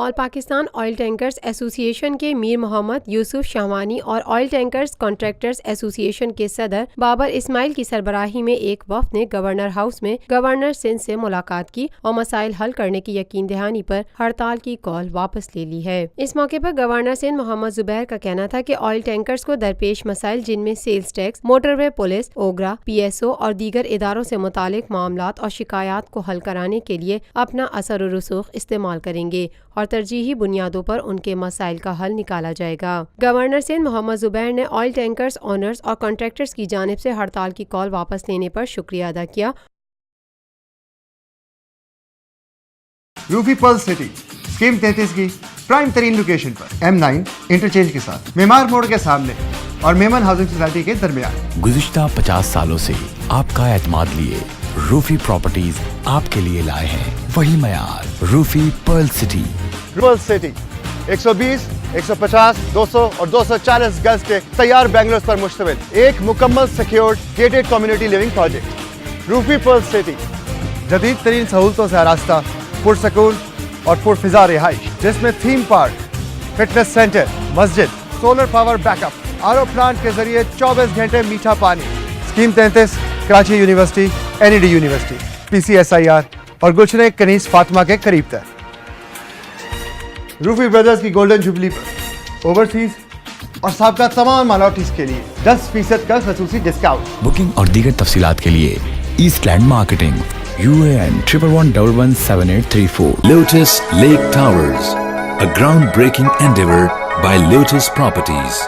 آل Pakistan oil tankers ایسوسی ایشن کے میر محمد، یوسف، شاہوانی اور آئل ٹینکرز کنٹریکٹرز ایسوسی ایشن کے صدر بابر اسماعیل کی سربراہی میں ایک وفد نے گورنر ہاؤس میں گورنر سندھ سے ملاقات کی اور مسائل حل کرنے کی یقین دہانی پر ہڑتال کی کال واپس لے لی ہے۔ اس موقع پر گورنر سندھ محمد کا کہنا تھا کہ آئل ٹینکرز کو درپیش مسائل جن میں sales tax, motorway police, OGRA, P S O اور دیگر اداروں سے متعلق معاملات اور شکایات کو حل کرانے کے لیے اپنا اثر و رسوخ استعمال کریں گے اور ترجیحی بنیادوں پر ان کے مسائل کا حل نکالا جائے گا۔ گورنر سندھ محمد نے آئل ٹینکرز اونرز اور کنٹریکٹرز کی جانب سے ہڑتال کی کال واپس لینے پر شکریہ ادا کیا۔ روفی پرل سٹی اسکیم 33 کی پرائم ترین لوکیشن پر M9 انٹرچینج کے ساتھ معمار موڑ کے سامنے اور میمن ہاؤسنگ سوسائٹی کے درمیان۔ گزشتہ 50 سالوں سے آپ کا اعتماد لیے روفی پراپرٹیز آپ کے لیے لائے ہیں وہی معیار۔ روفی پرل سٹی 120، 150، 200 اور 240 گز کے تیار بنگلوز پر مشتمل ایک مکمل secured gated community living project Rufi Pearl City, جدید ترین سہولتوں سے آراستہ، پرسکون اور پرفضا رہائش، جس میں تھیم پارک، فٹنس سینٹر، مسجد، solar power backup, R O plant کے ذریعے 24 گھنٹے میٹھا پانی۔ Scheme 33 Karachi university, NED university, PCSIR اور گلشن کنیز فاطمہ کے قریب تر۔ روفی بردرز کی گولڈن جوبلی پر اوورسیز اور سابقہ تمام مائنورٹیز کے لیے 10% کا خصوصی ڈسکاؤنٹ۔ بکنگ اور دیگر تفصیلات کے لیے east land marketing UAN 11117834۔ Lotus Lake Towers, a groundbreaking endeavor by Lotus Properties.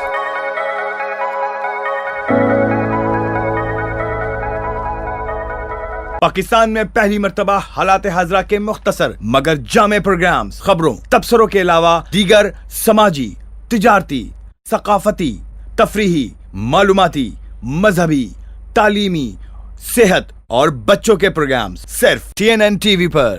Pakistan میں پہلی مرتبہ حالات حاضرہ کے مختصر مگر جامع پروگرامز، خبروں، تبصروں کے علاوہ دیگر سماجی، تجارتی، ثقافتی، تفریحی، معلوماتی، مذہبی، تعلیمی، صحت اور بچوں کے پروگرامز صرف TNN TV پر۔